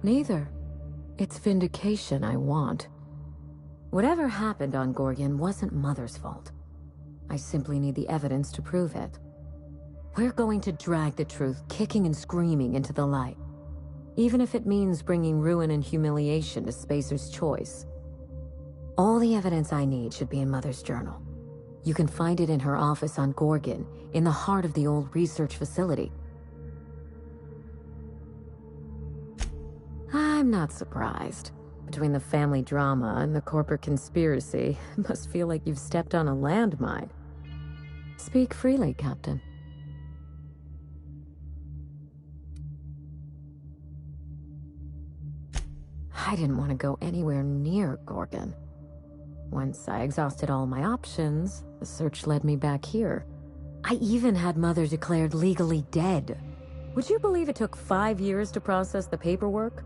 Neither. It's vindication I want. Whatever happened on Gorgon wasn't Mother's fault. I simply need the evidence to prove it. We're going to drag the truth kicking and screaming into the light. Even if it means bringing ruin and humiliation to Spacer's Choice. All the evidence I need should be in Mother's journal. You can find it in her office on Gorgon, in the heart of the old research facility. I'm not surprised. Between the family drama and the corporate conspiracy, it must feel like you've stepped on a landmine. Speak freely, Captain. I didn't want to go anywhere near Gorgon. Once I exhausted all my options, the search led me back here. I even had Mother declared legally dead. Would you believe it took 5 years to process the paperwork?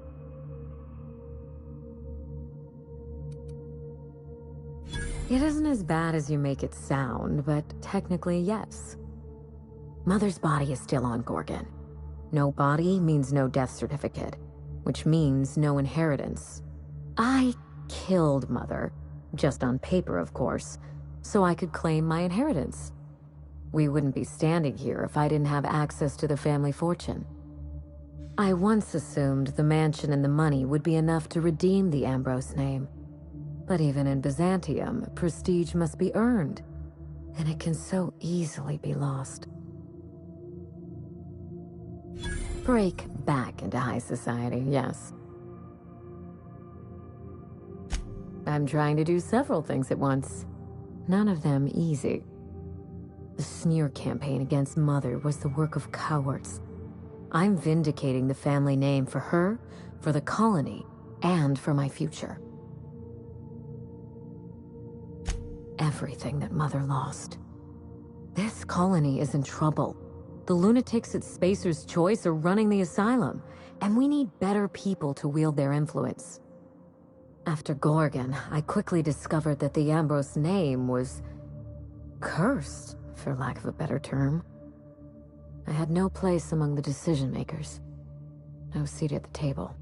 It isn't as bad as you make it sound, but technically, yes. Mother's body is still on Gorgon. No body means no death certificate, which means no inheritance. I killed Mother, just on paper, of course, so I could claim my inheritance. We wouldn't be standing here if I didn't have access to the family fortune. I once assumed the mansion and the money would be enough to redeem the Ambrose name. But even in Byzantium, prestige must be earned, and it can so easily be lost. Break back into high society, yes. I'm trying to do several things at once. None of them easy. The smear campaign against Mother was the work of cowards. I'm vindicating the family name for her, for the colony, and for my future. Everything that Mother lost. This colony is in trouble. The lunatics at Spacer's Choice are running the asylum, and we need better people to wield their influence. After Gorgon, I quickly discovered that the Ambrose name was cursed, for lack of a better term. I had no place among the decision-makers. No seat at the table.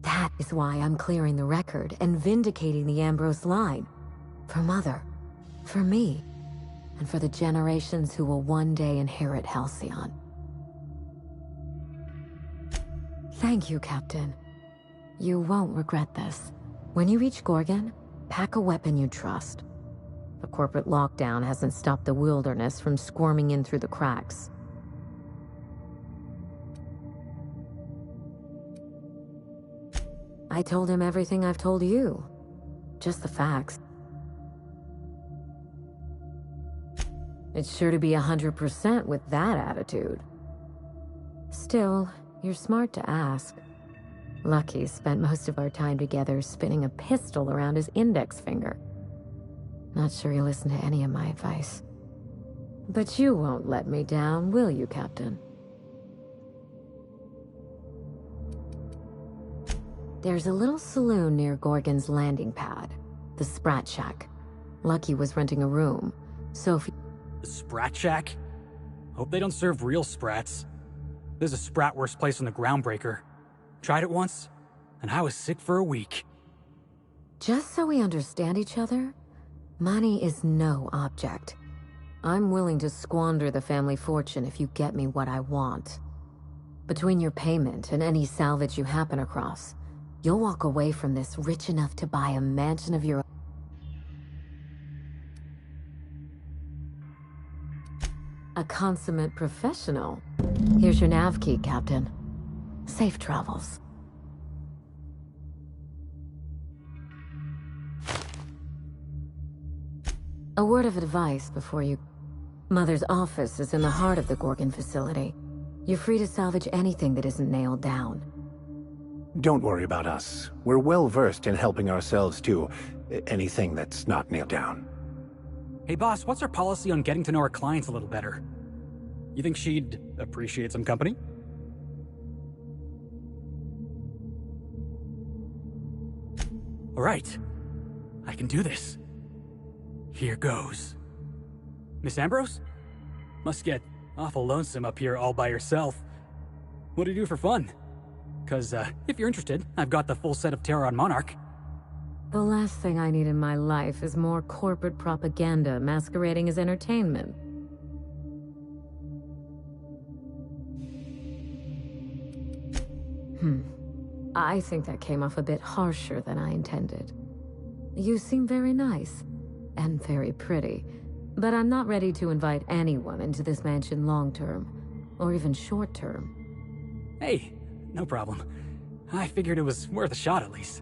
That is why I'm clearing the record and vindicating the Ambrose line. For Mother, for me, and for the generations who will one day inherit Halcyon. Thank you, Captain. You won't regret this. When you reach Gorgon, pack a weapon you trust. The corporate lockdown hasn't stopped the wilderness from squirming in through the cracks. I told him everything I've told you. Just the facts. It's sure to be 100% with that attitude. Still, you're smart to ask. Lucky spent most of our time together spinning a pistol around his index finger. Not sure he'll listen to any of my advice. But you won't let me down, will you, Captain? There's a little saloon near Gorgon's landing pad, the Sprat Shack. Lucky was renting a room, so if... The Sprat Shack? Hope they don't serve real sprats. There's a sprat worst place on the Groundbreaker. Tried it once, and I was sick for a week. Just so we understand each other, money is no object. I'm willing to squander the family fortune if you get me what I want. Between your payment and any salvage you happen across, you'll walk away from this rich enough to buy a mansion of your own. A consummate professional. Here's your nav key, Captain. Safe travels. A word of advice before you... Mother's office is in the heart of the Gorgon facility. You're free to salvage anything that isn't nailed down. Don't worry about us. We're well versed in helping ourselves to anything that's not nailed down. Hey boss, what's our policy on getting to know our clients a little better? You think she'd appreciate some company? Alright, I can do this. Here goes. Miss Ambrose? Must get awful lonesome up here all by yourself. What do you do for fun? Cause, if you're interested, I've got the full set of Terror on Monarch. The last thing I need in my life is more corporate propaganda masquerading as entertainment. I think that came off a bit harsher than I intended. You seem very nice, and very pretty, but I'm not ready to invite anyone into this mansion long-term, or even short-term. Hey, no problem. I figured it was worth a shot at least.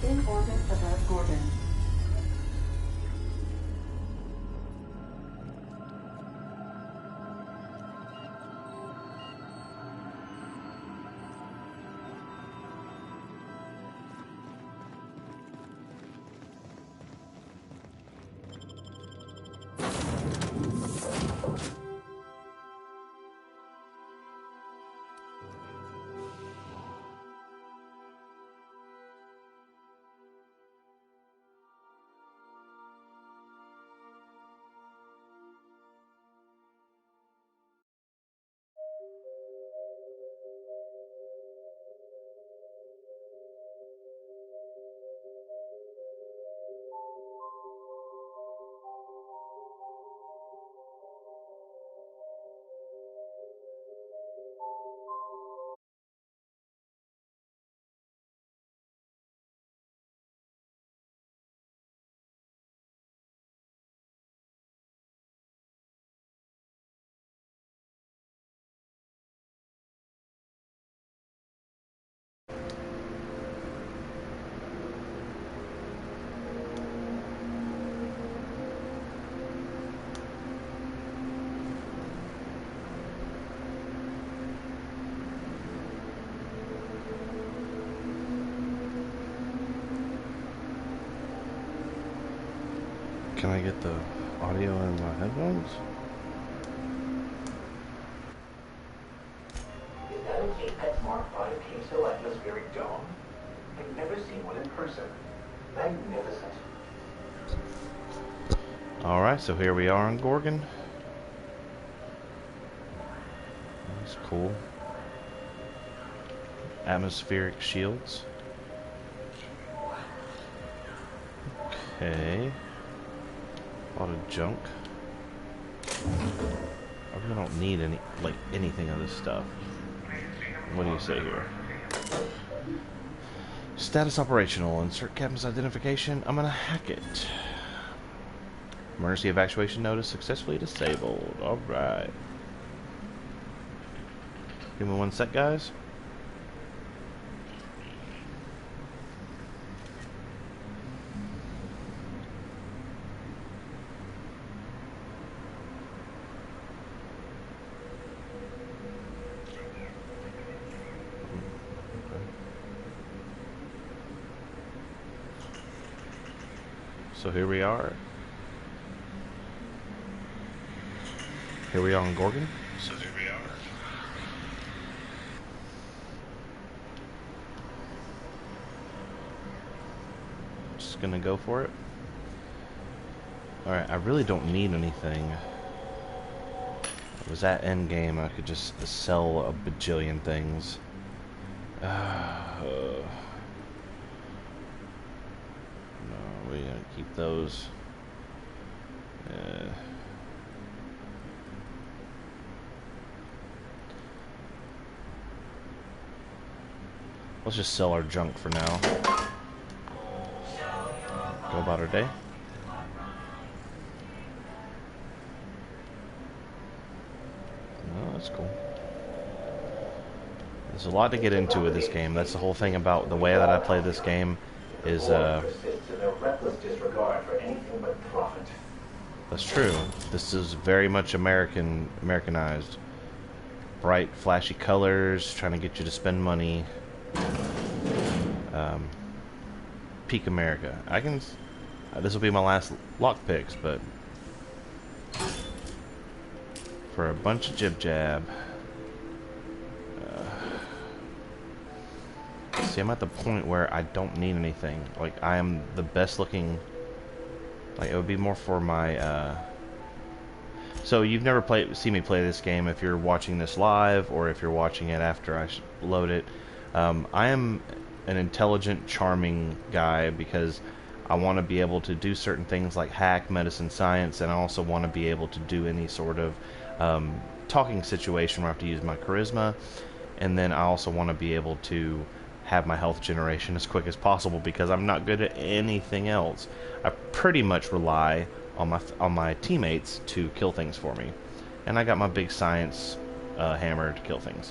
In orbit above Gorgon. Can I get the audio in my headphones? That is a PetSmart 5K still atmospheric dome. I've never seen one in person. Magnificent. Alright, so here we are on Gorgon. That's cool. Atmospheric shields. Okay. A lot of junk. I really don't need anything of this stuff. What do you say here? Status operational. Insert captain's identification. I'm gonna hack it. Emergency evacuation notice successfully disabled. Alright. Give me 1 sec, guys. So here we are. Here we are on Gorgon. So here we are. Just gonna go for it. Alright, I really don't need anything. If it was that end game, I could just sell a bajillion things. No, we gotta keep those. Let's just sell our junk for now. Go about our day. Oh, that's cool. There's a lot to get into with this game. That's the whole thing about the way that I play this game is that's true. This is very much Americanized. Bright, flashy colors, trying to get you to spend money. Peak America. I can. This will be my last lock picks, but for a bunch of jib jab. See, I'm at the point where I don't need anything. Like, I am the best looking. Like, it would be more for my. So you've never seen me play this game if you're watching this live or if you're watching it after I load it. I am an intelligent, charming guy because I want to be able to do certain things like hack, medicine, science, and I also want to be able to do any sort of talking situation where I have to use my charisma, and then I also want to be able to have my health generation as quick as possible because I'm not good at anything else. I pretty much rely on my teammates to kill things for me, and I got my big science hammer to kill things.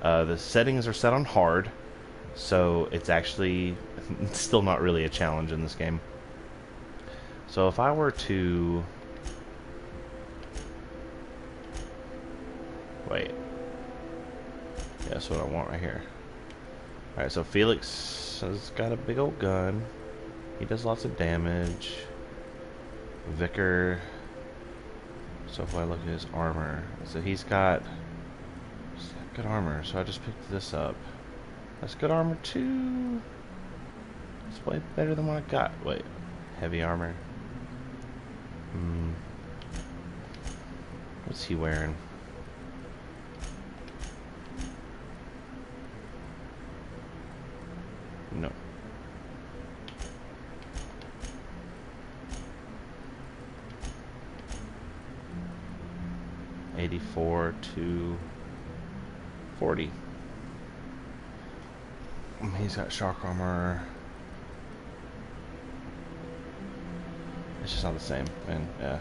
The settings are set on hard, so it's actually still not really a challenge in this game. So if I were to wait, yeah, that's what I want right here. Alright, so Felix has got a big old gun. He does lots of damage. Vicar. So if I look at his armor, so he's got good armor, so I just picked this up. That's good armor too. It's way better than what I got. Wait, heavy armor. What's he wearing? No. $84 to $40. He's got shark armor. It's just not the same, and yeah.